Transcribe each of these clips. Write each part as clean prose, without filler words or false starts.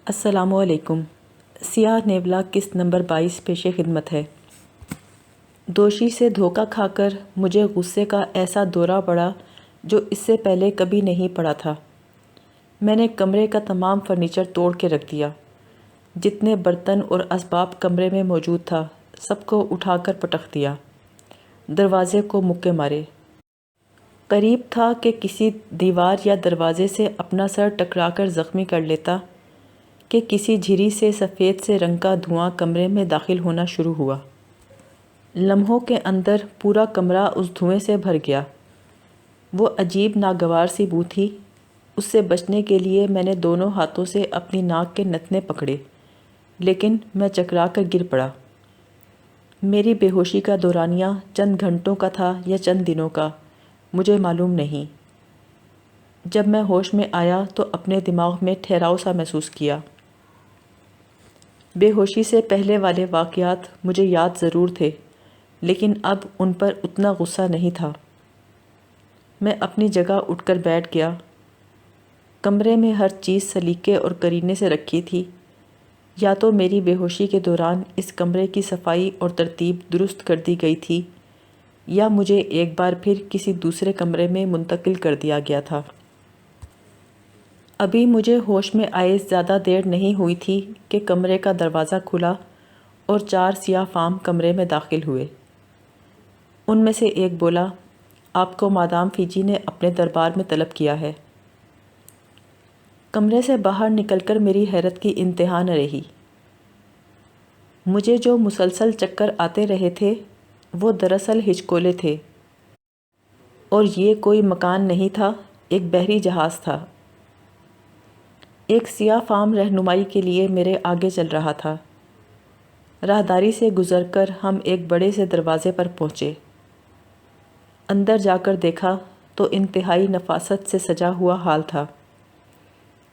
السلام علیکم۔ سیاہ نیولا قسط نمبر 22 پیش خدمت ہے۔ دوشی سے دھوکہ کھا کر مجھے غصے کا ایسا دورہ پڑا جو اس سے پہلے کبھی نہیں پڑا تھا۔ میں نے کمرے کا تمام فرنیچر توڑ کے رکھ دیا۔ جتنے برتن اور اسباب کمرے میں موجود تھا سب کو اٹھا کر پٹخ دیا۔ دروازے کو مکے مارے۔ قریب تھا کہ کسی دیوار یا دروازے سے اپنا سر ٹکرا کر زخمی کر لیتا کہ کسی جھری سے سفید سے رنگ کا دھواں کمرے میں داخل ہونا شروع ہوا۔ لمحوں کے اندر پورا کمرہ اس دھوئیں سے بھر گیا۔ وہ عجیب ناگوار سی بو تھی۔ اس سے بچنے کے لیے میں نے دونوں ہاتھوں سے اپنی ناک کے نتنے پکڑے، لیکن میں چکرا کر گر پڑا۔ میری بے ہوشی کا دورانیہ چند گھنٹوں کا تھا یا چند دنوں کا، مجھے معلوم نہیں۔ جب میں ہوش میں آیا تو اپنے دماغ میں ٹھہراؤ سا محسوس کیا۔ بے ہوشی سے پہلے والے واقعات مجھے یاد ضرور تھے، لیکن اب ان پر اتنا غصہ نہیں تھا۔ میں اپنی جگہ اٹھ کر بیٹھ گیا۔ کمرے میں ہر چیز سلیقے اور قرینے سے رکھی تھی۔ یا تو میری بے ہوشی کے دوران اس کمرے کی صفائی اور ترتیب درست کر دی گئی تھی، یا مجھے ایک بار پھر کسی دوسرے کمرے میں منتقل کر دیا گیا تھا۔ ابھی مجھے ہوش میں آئے زیادہ دیر نہیں ہوئی تھی کہ کمرے کا دروازہ کھلا اور 4 سیاہ فام کمرے میں داخل ہوئے۔ ان میں سے ایک بولا، آپ کو مادام فیجی نے اپنے دربار میں طلب کیا ہے۔ کمرے سے باہر نکل کر میری حیرت کی انتہا نہ رہی۔ مجھے جو مسلسل چکر آتے رہے تھے وہ دراصل ہچکولے تھے، اور یہ کوئی مکان نہیں تھا، ایک بحری جہاز تھا۔ ایک سیاہ فام رہنمائی کے لیے میرے آگے چل رہا تھا۔ راہداری سے گزر کر ہم ایک بڑے سے دروازے پر پہنچے۔ اندر جا کر دیکھا تو انتہائی نفاست سے سجا ہوا ہال تھا۔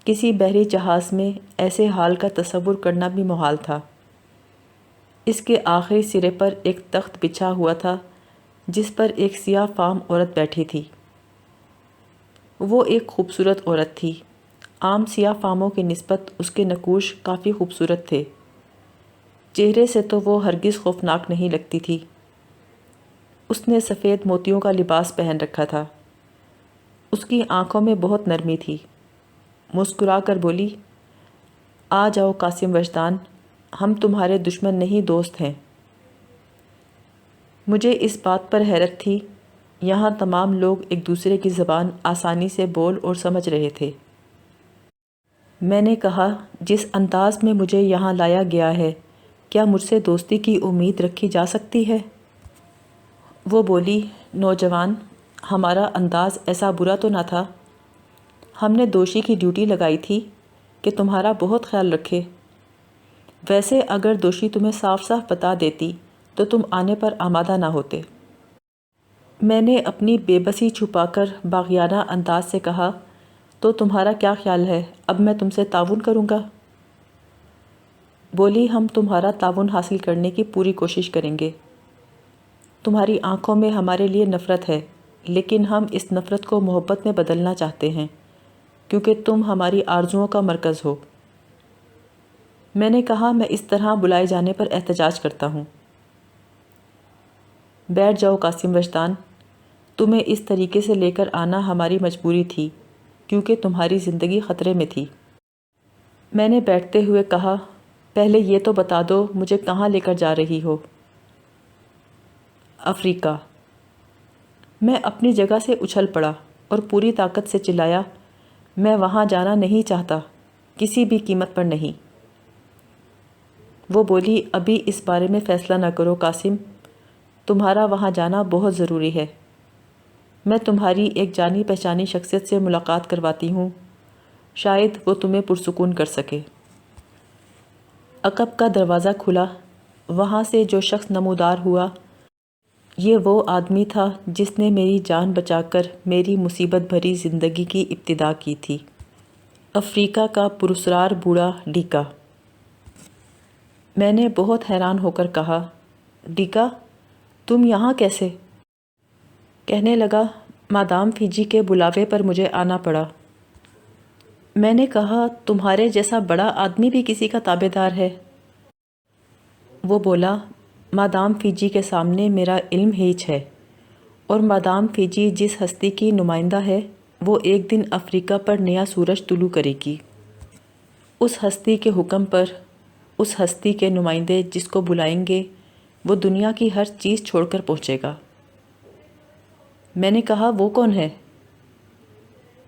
کسی بحری جہاز میں ایسے ہال کا تصور کرنا بھی محال تھا۔ اس کے آخری سرے پر ایک تخت بچھا ہوا تھا جس پر ایک سیاہ فام عورت بیٹھی تھی۔ وہ ایک خوبصورت عورت تھی۔ عام سیاہ فاموں کی نسبت اس کے نقوش کافی خوبصورت تھے۔ چہرے سے تو وہ ہرگز خوفناک نہیں لگتی تھی۔ اس نے سفید موتیوں کا لباس پہن رکھا تھا۔ اس کی آنکھوں میں بہت نرمی تھی۔ مسکرا کر بولی، آ جاؤ قاسم وجدان، ہم تمہارے دشمن نہیں دوست ہیں۔ مجھے اس بات پر حیرت تھی، یہاں تمام لوگ ایک دوسرے کی زبان آسانی سے بول اور سمجھ رہے تھے۔ میں نے کہا، جس انداز میں مجھے یہاں لایا گیا ہے، کیا مجھ سے دوستی کی امید رکھی جا سکتی ہے؟ وہ بولی، نوجوان، ہمارا انداز ایسا برا تو نہ تھا۔ ہم نے دوشی کی ڈیوٹی لگائی تھی کہ تمہارا بہت خیال رکھے۔ ویسے اگر دوشی تمہیں صاف صاف بتا دیتی تو تم آنے پر آمادہ نہ ہوتے۔ میں نے اپنی بے بسی چھپا کر باغیانہ انداز سے کہا، تو تمہارا کیا خیال ہے، اب میں تم سے تعاون کروں گا؟ بولی، ہم تمہارا تعاون حاصل کرنے کی پوری کوشش کریں گے۔ تمہاری آنکھوں میں ہمارے لیے نفرت ہے، لیکن ہم اس نفرت کو محبت میں بدلنا چاہتے ہیں، کیونکہ تم ہماری آرزوؤں کا مرکز ہو۔ میں نے کہا، میں اس طرح بلائے جانے پر احتجاج کرتا ہوں۔ بیٹھ جاؤ قاسم وجدان، تمہیں اس طریقے سے لے کر آنا ہماری مجبوری تھی، کیونکہ تمہاری زندگی خطرے میں تھی۔ میں نے بیٹھتے ہوئے کہا، پہلے یہ تو بتا دو مجھے کہاں لے کر جا رہی ہو؟ افریقہ۔ میں اپنی جگہ سے اچھل پڑا اور پوری طاقت سے چلایا، میں وہاں جانا نہیں چاہتا، کسی بھی قیمت پر نہیں۔ وہ بولی، ابھی اس بارے میں فیصلہ نہ کرو قاسم، تمہارا وہاں جانا بہت ضروری ہے۔ میں تمہاری ایک جانی پہچانی شخصیت سے ملاقات کرواتی ہوں، شاید وہ تمہیں پرسکون کر سکے۔ عقب کا دروازہ کھلا۔ وہاں سے جو شخص نمودار ہوا، یہ وہ آدمی تھا جس نے میری جان بچا کر میری مصیبت بھری زندگی کی ابتدا کی تھی۔ افریقہ کا پراسرار بوڑھا ڈیکا۔ میں نے بہت حیران ہو کر کہا، ڈیکا، تم یہاں کیسے؟ کہنے لگا، مادام فیجی کے بلاوے پر مجھے آنا پڑا۔ میں نے کہا تمہارے جیسا بڑا آدمی بھی کسی کا تابع دار ہے؟ وہ بولا مادام فیجی کے سامنے میرا علم ہیچ ہے، اور مادام فیجی جس ہستی کی نمائندہ ہے وہ ایک دن افریقہ پر نیا سورج طلوع کرے گی۔ اس ہستی کے حکم پر اس ہستی کے نمائندے جس کو بلائیں گے وہ دنیا کی ہر چیز چھوڑ کر پہنچے گا۔ میں نے کہا وہ کون ہے؟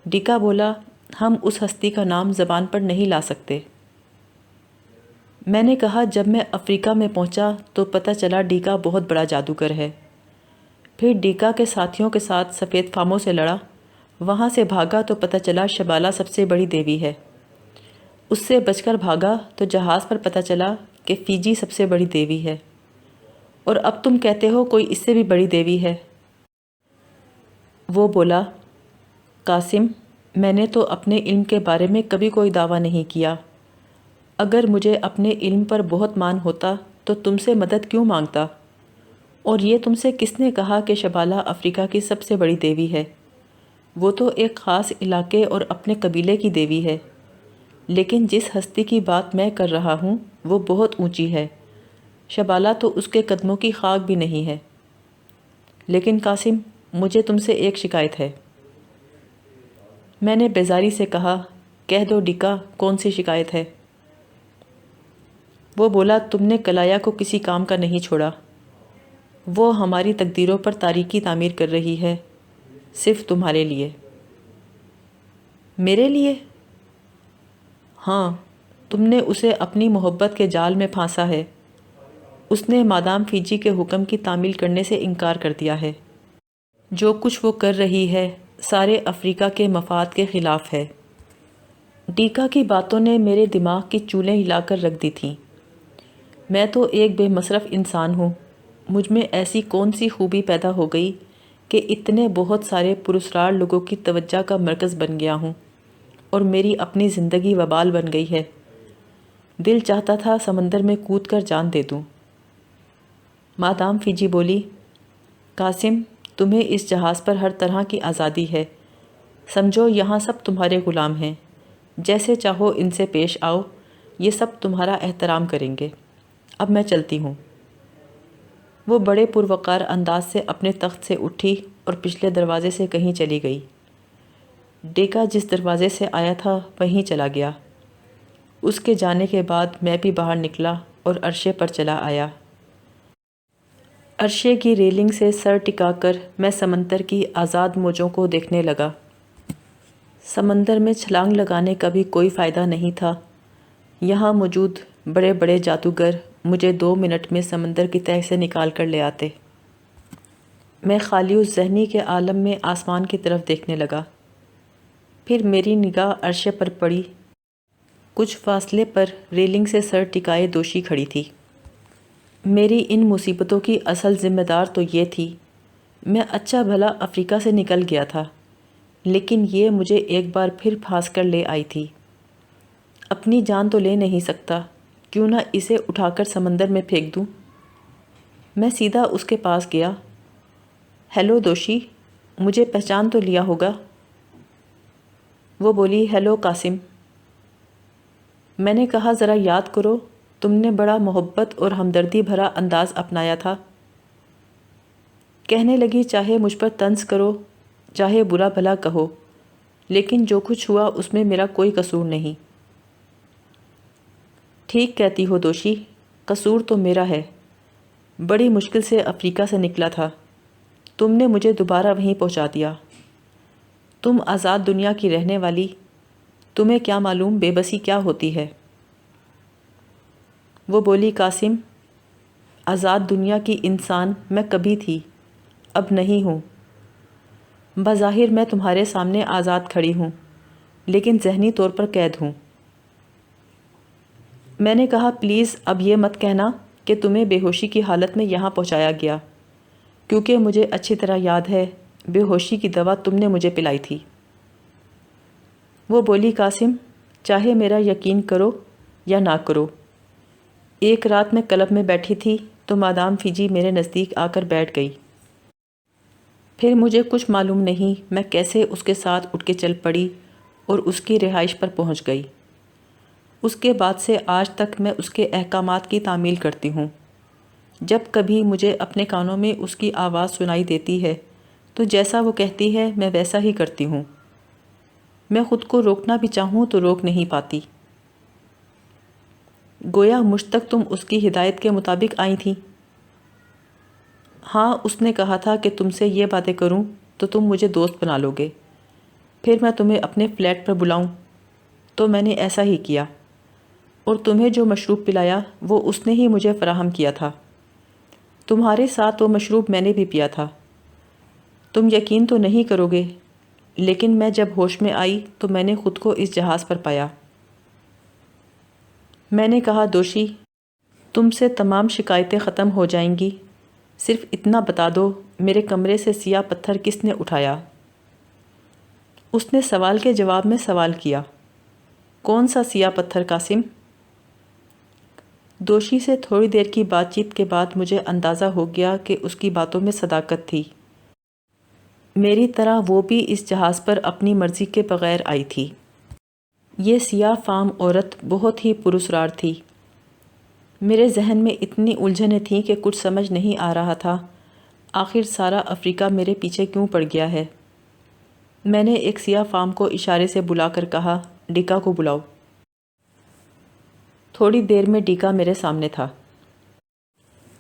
ڈیکا بولا ہم اس ہستی کا نام زبان پر نہیں لا سکتے۔ میں نے کہا جب میں افریقہ میں پہنچا تو پتہ چلا ڈیکا بہت بڑا جادوگر ہے۔ پھر ڈیکا کے ساتھیوں کے ساتھ سفید فاموں سے لڑا، وہاں سے بھاگا تو پتہ چلا شبالہ سب سے بڑی دیوی ہے۔ اس سے بچ کر بھاگا تو جہاز پر پتہ چلا کہ فیجی سب سے بڑی دیوی ہے، اور اب تم کہتے ہو کوئی اس سے بھی بڑی دیوی ہے۔ وہ بولا قاسم، میں نے تو اپنے علم کے بارے میں کبھی کوئی دعویٰ نہیں کیا۔ اگر مجھے اپنے علم پر بہت مان ہوتا تو تم سے مدد کیوں مانگتا؟ اور یہ تم سے کس نے کہا کہ شبالہ افریقہ کی سب سے بڑی دیوی ہے؟ وہ تو ایک خاص علاقے اور اپنے قبیلے کی دیوی ہے، لیکن جس ہستی کی بات میں کر رہا ہوں وہ بہت اونچی ہے، شبالہ تو اس کے قدموں کی خاک بھی نہیں ہے۔ لیکن قاسم، مجھے تم سے ایک شکایت ہے۔ میں نے بیزاری سے کہا کہہ دو ڈیکا، کون سی شکایت ہے؟ وہ بولا تم نے کلایا کو کسی کام کا نہیں چھوڑا، وہ ہماری تقدیروں پر تاریکی تعمیر کر رہی ہے، صرف تمہارے لیے۔ میرے لیے؟ ہاں، تم نے اسے اپنی محبت کے جال میں پھانسا ہے۔ اس نے مادام فیجی کے حکم کی تعمیل کرنے سے انکار کر دیا ہے۔ جو کچھ وہ کر رہی ہے سارے افریقہ کے مفاد کے خلاف ہے۔ ڈیکا کی باتوں نے میرے دماغ کی چولیں ہلا کر رکھ دی تھیں۔ میں تو ایک بے مصرف انسان ہوں، مجھ میں ایسی کون سی خوبی پیدا ہو گئی کہ اتنے بہت سارے پراسرار لوگوں کی توجہ کا مرکز بن گیا ہوں، اور میری اپنی زندگی وبال بن گئی ہے۔ دل چاہتا تھا سمندر میں کود کر جان دے دوں۔ مادام فیجی بولی قاسم، تمہیں اس جہاز پر ہر طرح کی آزادی ہے، سمجھو یہاں سب تمہارے غلام ہیں، جیسے چاہو ان سے پیش آؤ، یہ سب تمہارا احترام کریں گے۔ اب میں چلتی ہوں۔ وہ بڑے پروقار انداز سے اپنے تخت سے اٹھی اور پچھلے دروازے سے کہیں چلی گئی۔ ڈیکا جس دروازے سے آیا تھا وہیں چلا گیا۔ اس کے جانے کے بعد میں بھی باہر نکلا اور عرشے پر چلا آیا۔ عرشے کی ریلنگ سے سر ٹکا کر میں سمندر کی آزاد موجوں کو دیکھنے لگا۔ سمندر میں چھلانگ لگانے کا بھی کوئی فائدہ نہیں تھا۔ یہاں موجود بڑے بڑے جادوگر مجھے 2 منٹ میں سمندر کی تہہ سے نکال کر لے آتے۔ میں خالی الذہنی کے عالم میں آسمان کی طرف دیکھنے لگا۔ پھر میری نگاہ عرشے پر پڑی۔ کچھ فاصلے پر ریلنگ سے سر ٹکائے دوشی کھڑی تھی۔ میری ان مصیبتوں کی اصل ذمہ دار تو یہ تھی۔ میں اچھا بھلا افریقہ سے نکل گیا تھا، لیکن یہ مجھے ایک بار پھر پھانس کر لے آئی تھی۔ اپنی جان تو لے نہیں سکتا، کیوں نہ اسے اٹھا کر سمندر میں پھینک دوں؟ میں سیدھا اس کے پاس گیا۔ ہیلو دوشی، مجھے پہچان تو لیا ہوگا؟ وہ بولی ہیلو قاسم۔ میں نے کہا ذرا یاد کرو، تم نے بڑا محبت اور ہمدردی بھرا انداز اپنایا تھا۔ کہنے لگی چاہے مجھ پر طنز کرو، چاہے برا بھلا کہو، لیکن جو کچھ ہوا اس میں میرا کوئی قصور نہیں۔ ٹھیک کہتی ہو دوشی، قصور تو میرا ہے۔ بڑی مشکل سے افریقہ سے نکلا تھا، تم نے مجھے دوبارہ وہیں پہنچا دیا۔ تم آزاد دنیا کی رہنے والی، تمہیں کیا معلوم بے بسی کیا ہوتی ہے؟ وہ بولی قاسم، آزاد دنیا کی انسان میں کبھی تھی، اب نہیں ہوں۔ بظاہر میں تمہارے سامنے آزاد کھڑی ہوں، لیکن ذہنی طور پر قید ہوں۔ میں نے کہا پلیز اب یہ مت کہنا کہ تمہیں بے ہوشی کی حالت میں یہاں پہنچایا گیا، کیونکہ مجھے اچھی طرح یاد ہے بے ہوشی کی دوا تم نے مجھے پلائی تھی۔ وہ بولی قاسم، چاہے میرا یقین کرو یا نہ کرو، ایک رات میں کلب میں بیٹھی تھی تو مادام فیجی میرے نزدیک آ کر بیٹھ گئی۔ پھر مجھے کچھ معلوم نہیں میں کیسے اس کے ساتھ اٹھ کے چل پڑی اور اس کی رہائش پر پہنچ گئی۔ اس کے بعد سے آج تک میں اس کے احکامات کی تعمیل کرتی ہوں۔ جب کبھی مجھے اپنے کانوں میں اس کی آواز سنائی دیتی ہے تو جیسا وہ کہتی ہے میں ویسا ہی کرتی ہوں۔ میں خود کو روکنا بھی چاہوں تو روک نہیں پاتی۔ گویا مجھ تک تم اس کی ہدایت کے مطابق آئی تھیں۔ ہاں، اس نے کہا تھا کہ تم سے یہ باتیں کروں تو تم مجھے دوست بنا لو گے، پھر میں تمہیں اپنے فلیٹ پر بلاؤں۔ تو میں نے ایسا ہی کیا، اور تمہیں جو مشروب پلایا وہ اس نے ہی مجھے فراہم کیا تھا۔ تمہارے ساتھ وہ مشروب میں نے بھی پیا تھا۔ تم یقین تو نہیں کرو گے، لیکن میں جب ہوش میں آئی تو میں نے خود کو اس جہاز پر پایا۔ میں نے کہا، دوشی، تم سے تمام شکایتیں ختم ہو جائیں گی، صرف اتنا بتا دو میرے کمرے سے سیاہ پتھر کس نے اٹھایا؟ اس نے سوال کے جواب میں سوال کیا، کون سا سیاہ پتھر قاسم؟ دوشی سے تھوڑی دیر کی بات چیت کے بعد مجھے اندازہ ہو گیا کہ اس کی باتوں میں صداقت تھی۔ میری طرح وہ بھی اس جہاز پر اپنی مرضی کے بغیر آئی تھی۔ یہ سیاہ فام عورت بہت ہی پراسرار تھی۔ میرے ذہن میں اتنی الجھنیں تھیں کہ کچھ سمجھ نہیں آ رہا تھا آخر سارا افریقہ میرے پیچھے کیوں پڑ گیا ہے۔ میں نے ایک سیاہ فام کو اشارے سے بلا کر کہا، ڈیکا کو بلاؤ۔ تھوڑی دیر میں ڈیکا میرے سامنے تھا۔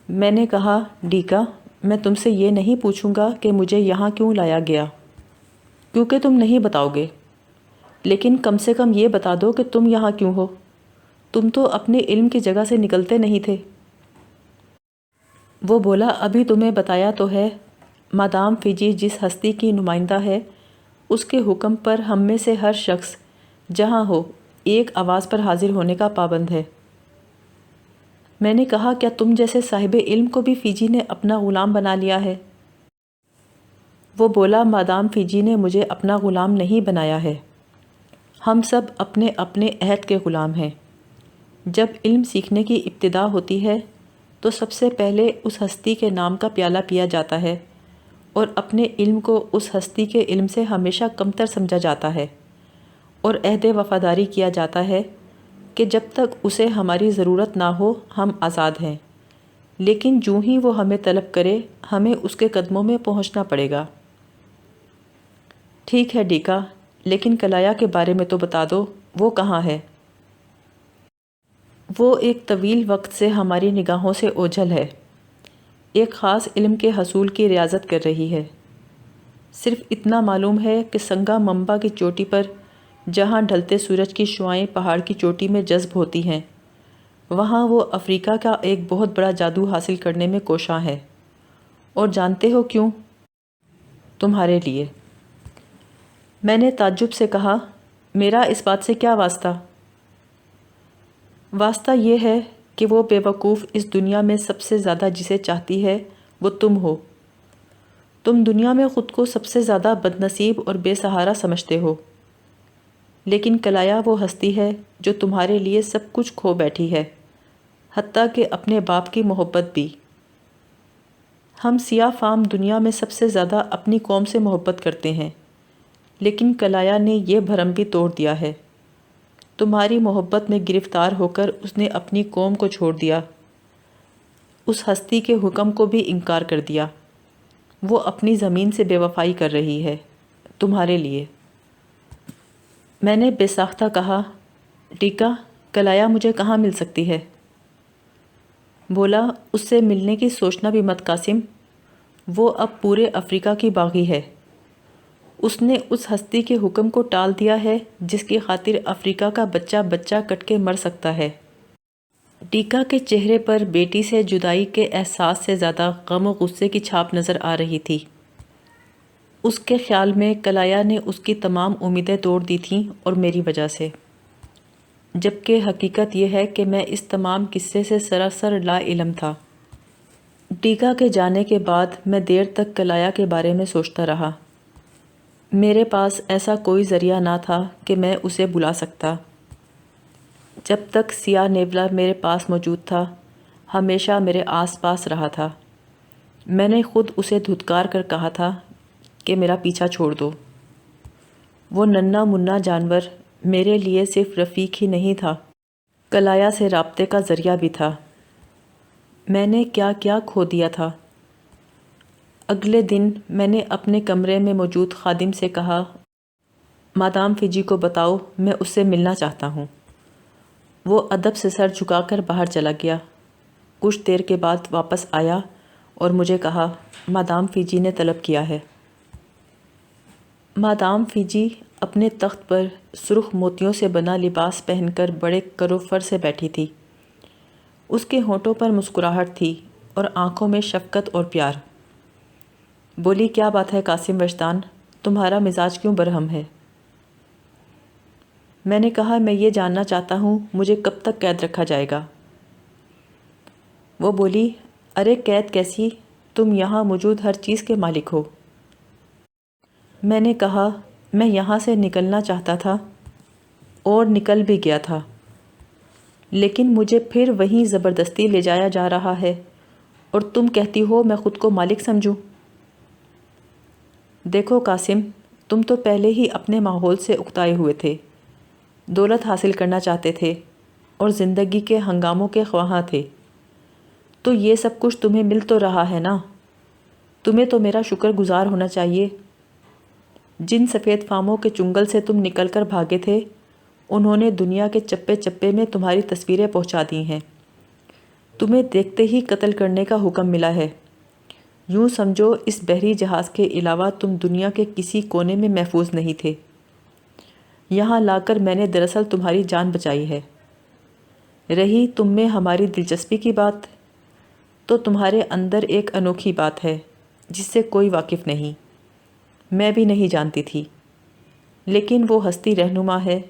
میں نے کہا، ڈیکا، میں تم سے یہ نہیں پوچھوں گا کہ مجھے یہاں کیوں لایا گیا، کیونکہ تم نہیں بتاؤ گے، لیکن کم سے کم یہ بتا دو کہ تم یہاں کیوں ہو۔ تم تو اپنے علم کی جگہ سے نکلتے نہیں تھے۔ وہ بولا، ابھی تمہیں بتایا تو ہے، مادام فیجی جس ہستی کی نمائندہ ہے، اس کے حکم پر ہم میں سے ہر شخص جہاں ہو ایک آواز پر حاضر ہونے کا پابند ہے۔ میں نے کہا، کیا تم جیسے صاحب علم کو بھی فیجی نے اپنا غلام بنا لیا ہے؟ وہ بولا، مادام فیجی نے مجھے اپنا غلام نہیں بنایا ہے، ہم سب اپنے اپنے عہد کے غلام ہیں۔ جب علم سیکھنے کی ابتدا ہوتی ہے تو سب سے پہلے اس ہستی کے نام کا پیالہ پیا جاتا ہے، اور اپنے علم کو اس ہستی کے علم سے ہمیشہ کمتر سمجھا جاتا ہے، اور عہد وفاداری کیا جاتا ہے کہ جب تک اسے ہماری ضرورت نہ ہو ہم آزاد ہیں، لیکن جوں ہی وہ ہمیں طلب کرے ہمیں اس کے قدموں میں پہنچنا پڑے گا۔ ٹھیک ہے ڈیکا، لیکن کلایا کے بارے میں تو بتا دو، وہ کہاں ہے؟ وہ ایک طویل وقت سے ہماری نگاہوں سے اوجھل ہے، ایک خاص علم کے حصول کی ریاضت کر رہی ہے۔ صرف اتنا معلوم ہے کہ سنگا ممبا کی چوٹی پر جہاں ڈھلتے سورج کی شعاعیں پہاڑ کی چوٹی میں جذب ہوتی ہیں، وہاں وہ افریقہ کا ایک بہت بڑا جادو حاصل کرنے میں کوشاں ہے۔ اور جانتے ہو کیوں؟ تمہارے لیے۔ میں نے تعجب سے کہا، میرا اس بات سے کیا واسطہ؟ واسطہ یہ ہے کہ وہ بے وقوف اس دنیا میں سب سے زیادہ جسے چاہتی ہے وہ تم ہو۔ تم دنیا میں خود کو سب سے زیادہ بد نصیب اور بے سہارا سمجھتے ہو، لیکن کلایا وہ ہستی ہے جو تمہارے لیے سب کچھ کھو بیٹھی ہے، حتیٰ کہ اپنے باپ کی محبت بھی۔ ہم سیاہ فام دنیا میں سب سے زیادہ اپنی قوم سے محبت کرتے ہیں، لیکن کلایا نے یہ بھرم بھی توڑ دیا ہے۔ تمہاری محبت میں گرفتار ہو کر اس نے اپنی قوم کو چھوڑ دیا، اس ہستی کے حکم کو بھی انکار کر دیا۔ وہ اپنی زمین سے بے وفائی کر رہی ہے، تمہارے لیے۔ میں نے بے ساختہ کہا، ڈیکا، کلایا مجھے کہاں مل سکتی ہے؟ بولا، اس سے ملنے کی سوچنا بھی مت قاسم، وہ اب پورے افریقہ کی باغی ہے۔ اس نے اس ہستی کے حکم کو ٹال دیا ہے جس کی خاطر افریقہ کا بچہ بچہ کٹ کے مر سکتا ہے۔ ڈیکا کے چہرے پر بیٹی سے جدائی کے احساس سے زیادہ غم و غصے کی چھاپ نظر آ رہی تھی۔ اس کے خیال میں کلایا نے اس کی تمام امیدیں توڑ دی تھیں اور میری وجہ سے، جبکہ حقیقت یہ ہے کہ میں اس تمام قصے سے سراسر لا علم تھا۔ ڈیکا کے جانے کے بعد میں دیر تک کلایا کے بارے میں سوچتا رہا۔ میرے پاس ایسا کوئی ذریعہ نہ تھا کہ میں اسے بلا سکتا۔ جب تک سیاہ نیولا میرے پاس موجود تھا، ہمیشہ میرے آس پاس رہا تھا۔ میں نے خود اسے دھتکار کر کہا تھا کہ میرا پیچھا چھوڑ دو۔ وہ ننھا منا جانور میرے لیے صرف رفیق ہی نہیں تھا، کلایا سے رابطے کا ذریعہ بھی تھا۔ میں نے کیا کیا کھو دیا تھا۔ اگلے دن میں نے اپنے کمرے میں موجود خادم سے کہا، مادام فیجی کو بتاؤ میں اس سے ملنا چاہتا ہوں۔ وہ ادب سے سر جھکا کر باہر چلا گیا۔ کچھ دیر کے بعد واپس آیا اور مجھے کہا، مادام فیجی نے طلب کیا ہے۔ مادام فیجی اپنے تخت پر سرخ موتیوں سے بنا لباس پہن کر بڑے کرو فر سے بیٹھی تھی۔ اس کے ہونٹوں پر مسکراہٹ تھی اور آنکھوں میں شفقت اور پیار۔ بولی، کیا بات ہے قاسم وجدان، تمہارا مزاج کیوں برہم ہے؟ میں نے کہا، میں یہ جاننا چاہتا ہوں مجھے کب تک قید رکھا جائے گا؟ وہ بولی، ارے قید کیسی، تم یہاں موجود ہر چیز کے مالک ہو۔ میں نے کہا، میں یہاں سے نکلنا چاہتا تھا اور نکل بھی گیا تھا، لیکن مجھے پھر وہیں زبردستی لے جایا جا رہا ہے اور تم کہتی ہو میں خود کو مالک سمجھوں۔ دیکھو قاسم، تم تو پہلے ہی اپنے ماحول سے اکتائے ہوئے تھے، دولت حاصل کرنا چاہتے تھے اور زندگی کے ہنگاموں کے خواہاں تھے، تو یہ سب کچھ تمہیں مل تو رہا ہے نا؟ تمہیں تو میرا شکر گزار ہونا چاہیے۔ جن سفید فاموں کے چنگل سے تم نکل کر بھاگے تھے، انہوں نے دنیا کے چپے چپے میں تمہاری تصویریں پہنچا دی ہیں۔ تمہیں دیکھتے ہی قتل کرنے کا حکم ملا ہے۔ یوں سمجھو اس بحری جہاز کے علاوہ تم دنیا کے کسی کونے میں محفوظ نہیں تھے۔ یہاں لا کر میں نے دراصل تمہاری جان بچائی ہے۔ رہی تم میں ہماری دلچسپی کی بات، تو تمہارے اندر ایک انوکھی بات ہے جس سے کوئی واقف نہیں، میں بھی نہیں جانتی تھی، لیکن وہ ہستی رہنما ہے۔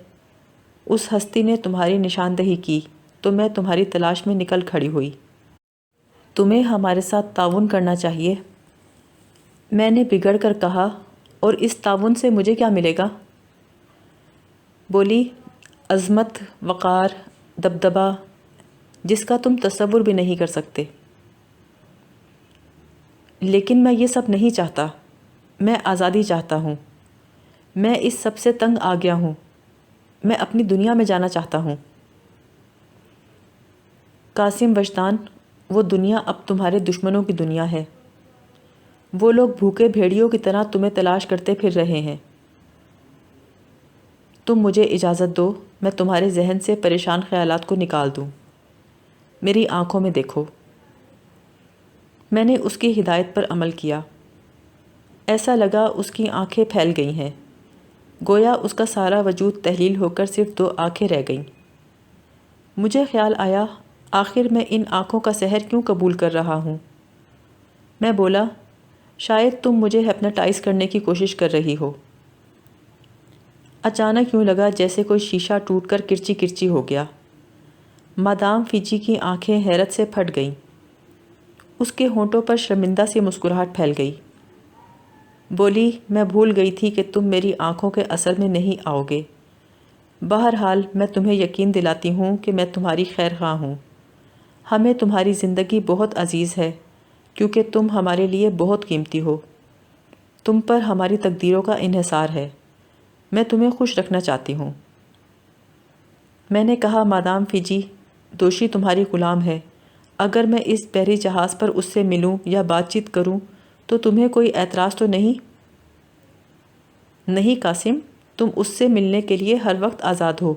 اس ہستی نے تمہاری نشاندہی کی تو میں تمہاری تلاش میں نکل کھڑی ہوئی۔ تمہیں ہمارے ساتھ تعاون کرنا چاہیے۔ میں نے بگڑ کر کہا، اور اس تعاون سے مجھے کیا ملے گا؟ بولی، عظمت، وقار، دبدبہ، جس کا تم تصور بھی نہیں کر سکتے۔ لیکن میں یہ سب نہیں چاہتا، میں آزادی چاہتا ہوں۔ میں اس سب سے تنگ آ گیا ہوں، میں اپنی دنیا میں جانا چاہتا ہوں۔ قاسم وجدان، وہ دنیا اب تمہارے دشمنوں کی دنیا ہے۔ وہ لوگ بھوکے بھیڑیوں کی طرح تمہیں تلاش کرتے پھر رہے ہیں۔ تم مجھے اجازت دو، میں تمہارے ذہن سے پریشان خیالات کو نکال دوں۔ میری آنکھوں میں دیکھو۔ میں نے اس کی ہدایت پر عمل کیا۔ ایسا لگا اس کی آنکھیں پھیل گئی ہیں، گویا اس کا سارا وجود تحلیل ہو کر صرف 2 آنکھیں رہ گئیں۔ مجھے خیال آیا، آخر میں ان آنکھوں کا سحر کیوں قبول کر رہا ہوں؟ میں بولا، شاید تم مجھے ہپنوٹائز کرنے کی کوشش کر رہی ہو۔ اچانک یوں لگا جیسے کوئی شیشہ ٹوٹ کر کرچی کرچی ہو گیا۔ مادام فیجی کی آنکھیں حیرت سے پھٹ گئیں۔ اس کے ہونٹوں پر شرمندہ سی مسکراہٹ پھیل گئی۔ بولی، میں بھول گئی تھی کہ تم میری آنکھوں کے اثر میں نہیں آؤ گے۔ بہرحال میں تمہیں یقین دلاتی ہوں کہ میں تمہاری خیر خواہ ہوں۔ ہمیں تمہاری زندگی بہت عزیز ہے کیونکہ تم ہمارے لیے بہت قیمتی ہو۔ تم پر ہماری تقدیروں کا انحصار ہے۔ میں تمہیں خوش رکھنا چاہتی ہوں۔ میں نے کہا، مادام فیجی، دوشی تمہاری غلام ہے۔ اگر میں اس بحری جہاز پر اس سے ملوں یا بات چیت کروں تو تمہیں کوئی اعتراض تو نہیں؟ نہیں قاسم، تم اس سے ملنے کے لیے ہر وقت آزاد ہو۔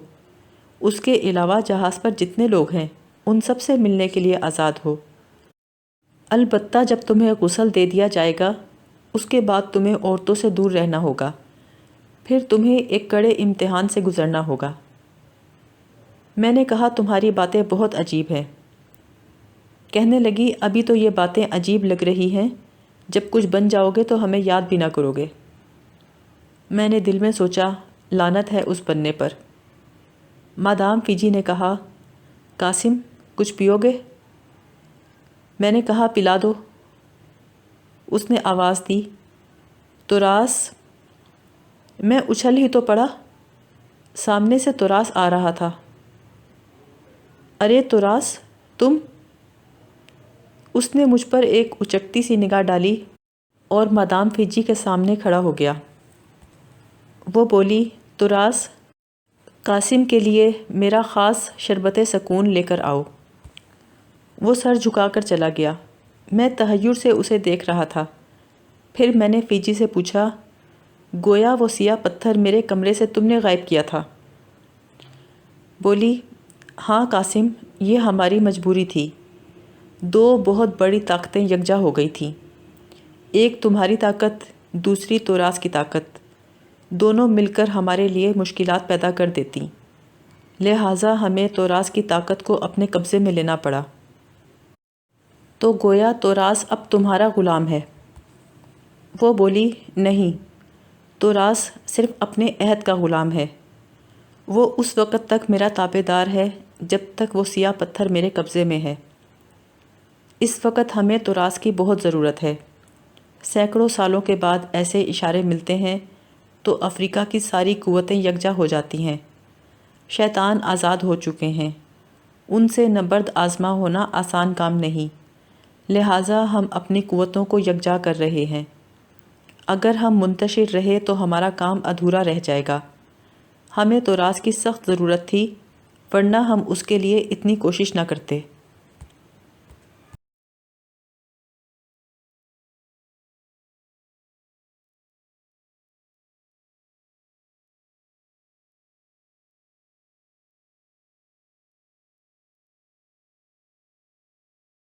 اس کے علاوہ جہاز پر جتنے لوگ ہیں ان سب سے ملنے کے لیے آزاد ہو۔ البتہ جب تمہیں غسل دے دیا جائے گا اس کے بعد تمہیں عورتوں سے دور رہنا ہوگا، پھر تمہیں ایک کڑے امتحان سے گزرنا ہوگا۔ میں نے کہا، تمہاری باتیں بہت عجیب ہیں۔ کہنے لگی، ابھی تو یہ باتیں عجیب لگ رہی ہیں، جب کچھ بن جاؤ گے تو ہمیں یاد بھی نہ کرو گے۔ میں نے دل میں سوچا، لعنت ہے اس بننے پر۔ مادام فیجی نے کہا، قاسم، کچھ پیو گے؟ میں نے کہا، پلا دو۔ اس نے آواز دی، توراس۔ میں اچھل ہی تو پڑا، سامنے سے توراس آ رہا تھا۔ ارے توراس، تم؟ اس نے مجھ پر ایک اچکتی سی نگاہ ڈالی اور مادام فیجی کے سامنے کھڑا ہو گیا۔ وہ بولی، توراس، قاسم کے لیے میرا خاص شربت سکون لے کر آؤ۔ وہ سر جھکا کر چلا گیا۔ میں تحیر سے اسے دیکھ رہا تھا۔ پھر میں نے فیجی سے پوچھا، گویا وہ سیاہ پتھر میرے کمرے سے تم نے غائب کیا تھا؟ بولی، ہاں قاسم، یہ ہماری مجبوری تھی۔ دو بہت بڑی طاقتیں یکجا ہو گئی تھیں، ایک تمہاری طاقت، دوسری توراس کی طاقت، دونوں مل کر ہمارے لیے مشکلات پیدا کر دیتی، لہٰذا ہمیں توراس کی طاقت کو اپنے قبضے میں لینا پڑا۔ تو گویا توراس اب تمہارا غلام ہے؟ وہ بولی، نہیں، توراس صرف اپنے عہد کا غلام ہے۔ وہ اس وقت تک میرا تابع دار ہے جب تک وہ سیاہ پتھر میرے قبضے میں ہے۔ اس وقت ہمیں توراس کی بہت ضرورت ہے۔ سینکڑوں سالوں کے بعد ایسے اشارے ملتے ہیں تو افریقہ کی ساری قوتیں یکجا ہو جاتی ہیں۔ شیطان آزاد ہو چکے ہیں، ان سے نبرد آزما ہونا آسان کام نہیں، لہٰذا ہم اپنی قوتوں کو یکجا کر رہے ہیں۔ اگر ہم منتشر رہے تو ہمارا کام ادھورا رہ جائے گا۔ ہمیں توراس کی سخت ضرورت تھی، ورنہ ہم اس کے لیے اتنی کوشش نہ کرتے۔